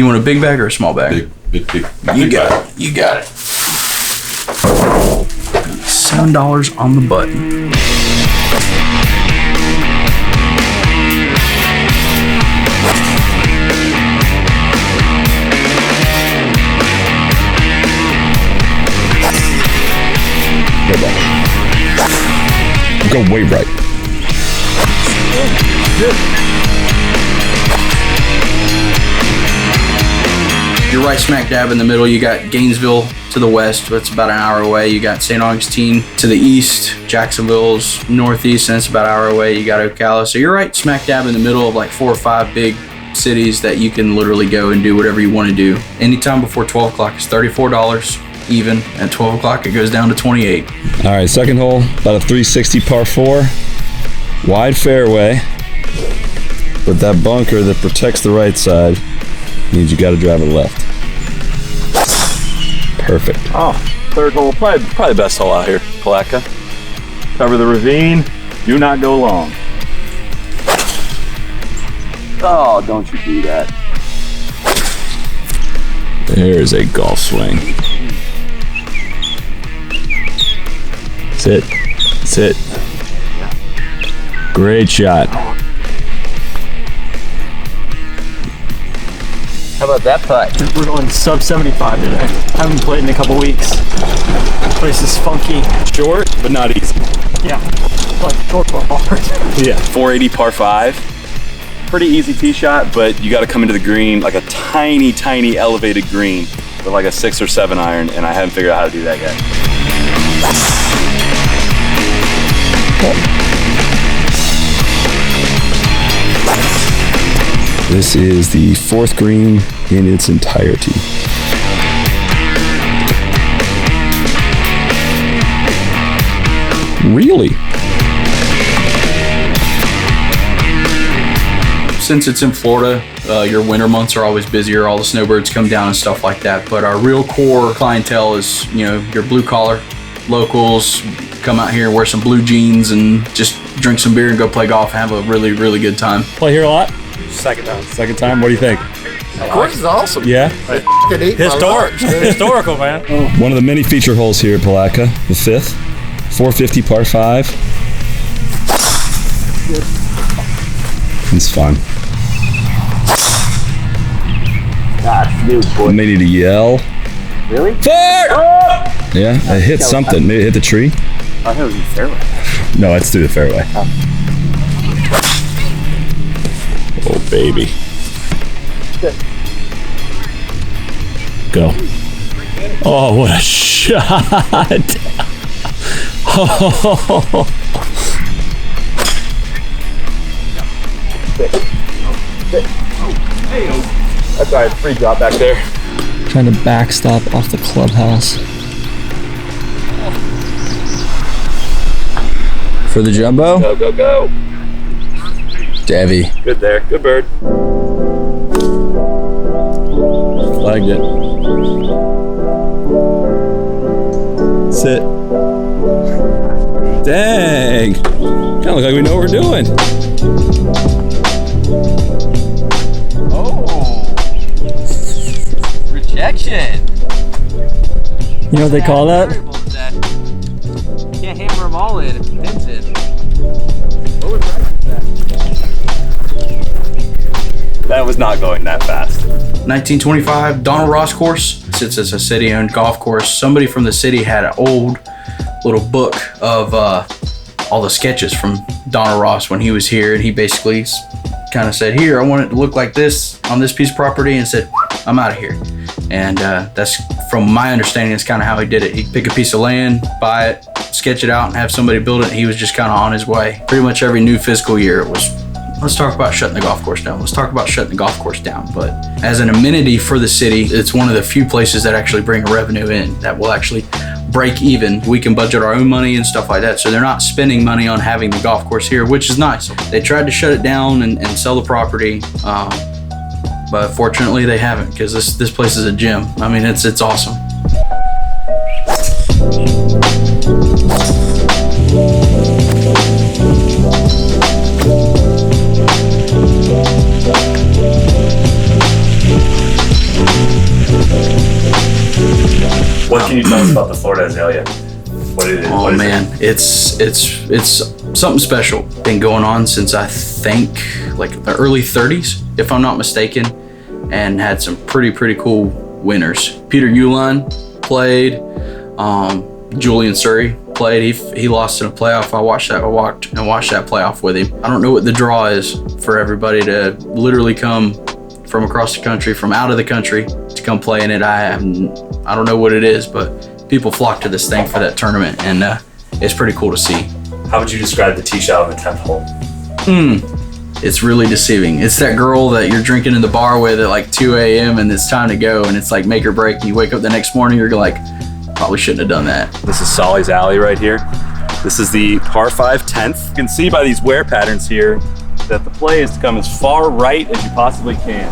You want a big bag or a small bag? Big. You got it. You got it. $7 on the button. Go way right. You're right smack dab in the middle. You got Gainesville to the west, that's about an hour away. You got St. Augustine to the east. Jacksonville's northeast, and it's about an hour away. You got Ocala. So you're right smack dab in the middle of like 4 or 5 big cities that you can literally go and do whatever you want to do. Anytime before 12 o'clock is $34 even. At 12 o'clock it goes down to 28. All right, second hole, about a 360 par 4. Wide fairway, but that bunker that protects the right side means you got to drive it left. Perfect. Oh, third hole, probably best hole out here, Palatka. Cover the ravine, do not go long. Oh, don't you do that. There's a golf swing. That's it. That's it. Great shot. How about that putt? We're going sub 75 today. Haven't played in a couple weeks. Place is funky. Short, but not easy. Yeah, like short but hard. Yeah. 480 par 5. Pretty easy tee shot, but you got to come into the green like a tiny, tiny elevated green with like a 6 or 7 iron, and I haven't figured out how to do that yet. This is the 4th green in its entirety. Really? Since it's in Florida, your winter months are always busier. All the snowbirds come down and stuff like that. But our real core clientele is, you know, your blue collar locals. Come out here and wear some blue jeans and just drink some beer and go play golf and have a really, really good time. Play here a lot? Second time. Second time, what do you think? Of course, it's awesome. Yeah? Historical, man. One of the many feature holes here at Palatka, the 5th, 450 par 5. It's fun. Gosh, dude, boy. May need to yell. Really? Fire! Yeah, I hit something. Maybe it hit the tree. I thought it was in the fairway. No, it's through the fairway. Oh, baby. Go. Oh, what a shot. Oh. That's all right, free drop back there. Trying to backstop off the clubhouse. For the jumbo? Go, go, go. Davy. Good there, good bird. Flagged it. Sit. Dang. Kind of look like we know what we're doing. Oh. Rejection. You know what they call that? Can't hammer them all in if it pins in. That was not going that fast. 1925 Donald Ross course. Since it's a city-owned golf course, somebody from the city had an old little book of all the sketches from Donald Ross when he was here, and he basically kind of said, here, I want it to look like this on this piece of property, and said, I'm out of here. And that's, from my understanding, that's kind of how he did it. He'd pick a piece of land, buy it, sketch it out, and have somebody build it, and he was just kind of on his way. Pretty much every new fiscal year, it was, let's talk about shutting the golf course down. Let's talk about shutting the golf course down. But as an amenity for the city, it's one of the few places that actually bring revenue in, that will actually break even. We can budget our own money and stuff like that. So they're not spending money on having the golf course here, which is nice. They tried to shut it down and sell the property, but fortunately they haven't, because this place is a gem. I mean, it's awesome. What can you tell us about the Florida Azalea? What is it? Oh man, it's something special. Been going on since I think like the early 30s, if I'm not mistaken, and had some pretty cool winners. Peter Uline played. Julian Surrey played. He lost in a playoff. I watched that playoff with him. I don't know what the draw is for everybody to literally come from across the country, from out of the country, to come play in it. I don't know what it is, but people flock to this thing for that tournament, and it's pretty cool to see. How would you describe the tee shot on the 10th hole? It's really deceiving. It's that girl that you're drinking in the bar with at like 2 a.m. and it's time to go, and it's like make or break. And you wake up the next morning, you're like, probably shouldn't have done that. This is Soly's Alley right here. This is the par 5 10th. You can see by these wear patterns here that the play is to come as far right as you possibly can.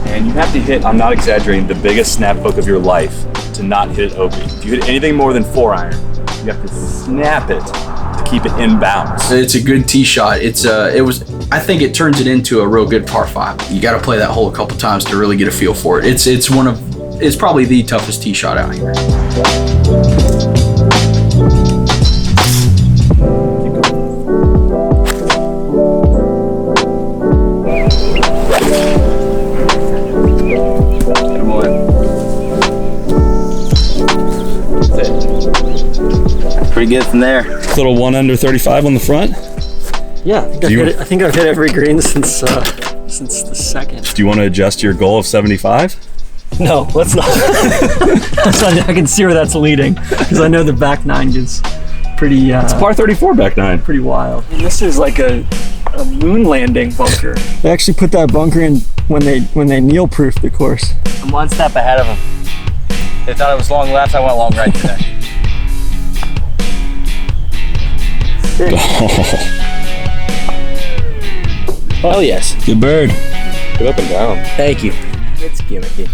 And you have to hit, I'm not exaggerating, the biggest snap hook of your life to not hit it open. If you hit anything more than 4 iron, you have to snap it to keep it in bounds. It's a good tee shot. I think it turns it into a real good par 5. You got to play that hole a couple times to really get a feel for it. It's probably the toughest tee shot out here. Come on. That's it. Pretty good from there. Little 1 under 35 on the front. Yeah, I think I've hit every green since the second. Do you want to adjust your goal of 75? No, let's not. I can see where that's leading, because I know the back 9 gets pretty. It's par 34 back 9. Pretty wild. And this is like a moon landing bunker. They actually put that bunker in when they kneel proofed the course. I'm one step ahead of them. They thought it was long left. I went long right today. Oh yes. Good bird. Get up and down. Thank you. It's gimmicky,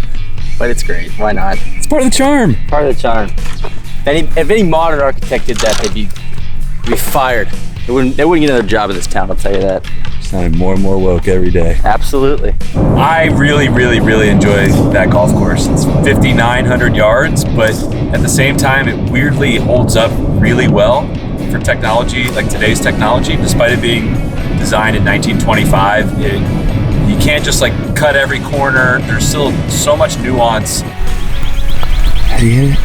but it's great. Why not? It's part of the charm. Part of the charm. If any modern architect did that, they'd be fired. They wouldn't get another job in this town. I'll tell you that. Sounding more and more woke every day. Absolutely. I really enjoy that golf course. It's 5,900 yards, but at the same time, it weirdly holds up really well for technology, like today's technology, despite it being designed in 1925. You can't just like cut every corner. There's still so much nuance. How do you hit it?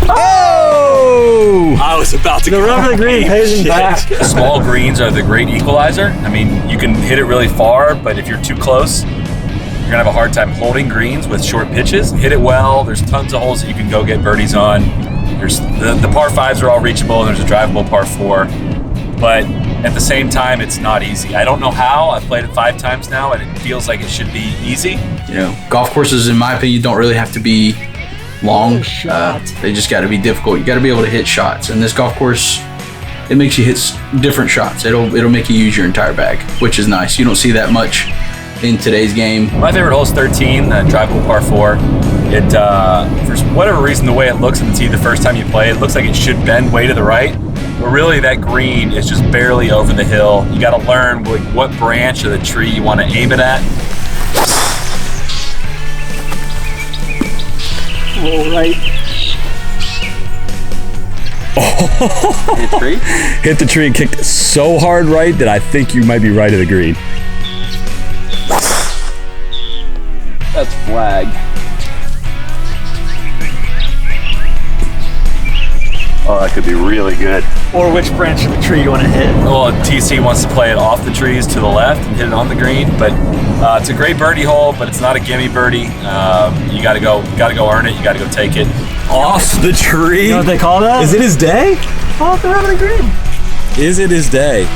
Oh! I was about to The rub of the green pays him back. Small greens are the great equalizer. I mean, you can hit it really far, but if you're too close, you're gonna have a hard time holding greens with short pitches. Hit it well. There's tons of holes that you can go get birdies on. There's the par 5s are all reachable, and there's a drivable par 4. But at the same time, it's not easy. I don't know how. I've played it 5 times now, and it feels like it should be easy. You know, golf courses, in my opinion, don't really have to be long. They just got to be difficult. You got to be able to hit shots. And this golf course, it makes you hit different shots. It'll make you use your entire bag, which is nice. You don't see that much in today's game. My favorite hole is 13, drivable par 4. It, for whatever reason, the way it looks in the tee the first time you play, it looks like it should bend way to the right. But really, that green is just barely over the hill. You got to learn what branch of the tree you want to aim it at. Roll right. Hit the tree? Hit the tree and kicked so hard right that I think you might be right of the green. That's flag. Oh, that could be really good. Or which branch of the tree you want to hit. Well, TC wants to play it off the trees to the left and hit it on the green, but it's a great birdie hole, but it's not a gimme birdie. You gotta go earn it. You gotta go take it. Off the tree? You know what they call that? Is it his day? Off the rub of the green. Is it his day?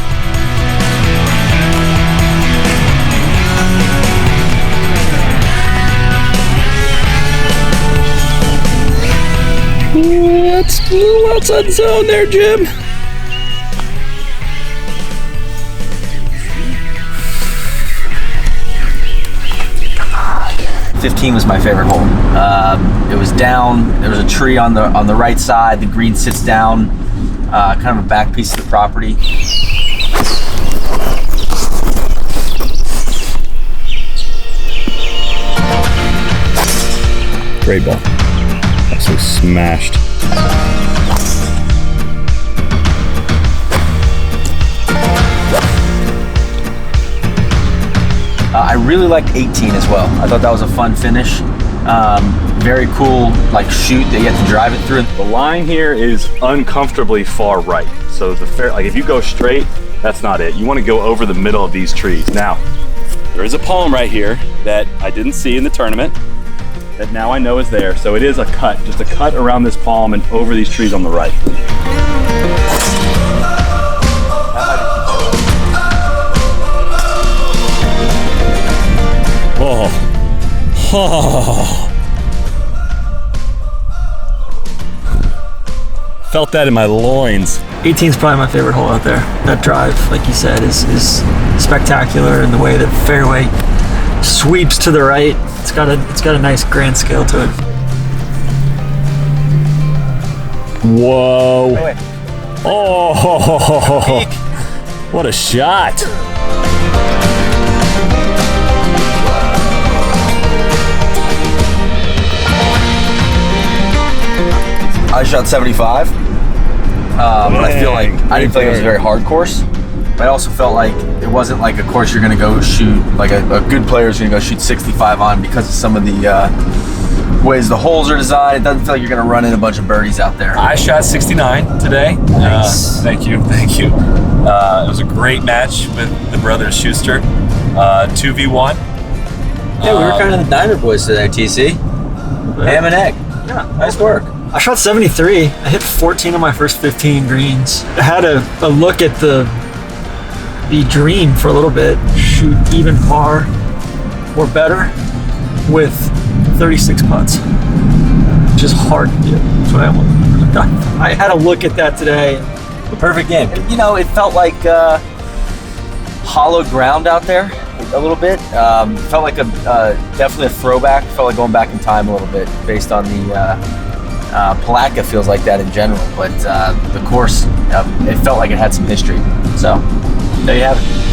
That's a little outside the zone there, Jim. God. 15 was my favorite hole. It was down. There was a tree on the right side. The green sits down, kind of a back piece of the property. Great ball. Absolutely smashed. I really liked 18 as well. I thought that was a fun finish. Very cool, like shoot that you have to drive it through. The line here is uncomfortably far right. So the fair, like if you go straight, that's not it. You want to go over the middle of these trees. Now, there is a palm right here that I didn't see in the tournament that now I know is there. So it is a cut, just a cut around this palm and over these trees on the right. Oh. Felt that in my loins. 18 is probably my favorite hole out there. That drive, like you said, is spectacular, and the way the fairway sweeps to the right. It's got a nice grand scale to it. Whoa. Wait. Oh. What a shot. I shot 75. But I feel like I didn't feel like it was a very hard course. But I also felt like it wasn't like a course you're gonna go shoot, like a good player is gonna go shoot 65 on because of some of the ways the holes are designed. It doesn't feel like you're gonna run in a bunch of birdies out there. I shot 69 today. Nice. Thank you. It was a great match with the brothers Schuster. 2v1. Yeah, we were kind of the diner boys today, TC. Ham and egg. Yeah, Nice work. I shot 73. I hit 14 of my first 15 greens. I had a look at the dream for a little bit. Shoot even par or better with 36 putts, which is hard to do. That's what I had a look at that today. The perfect game. You know, it felt like hollow ground out there a little bit. Felt like definitely a throwback. Felt like going back in time a little bit based on the Palatka feels like that in general, but the course, it felt like it had some history. So there you have it.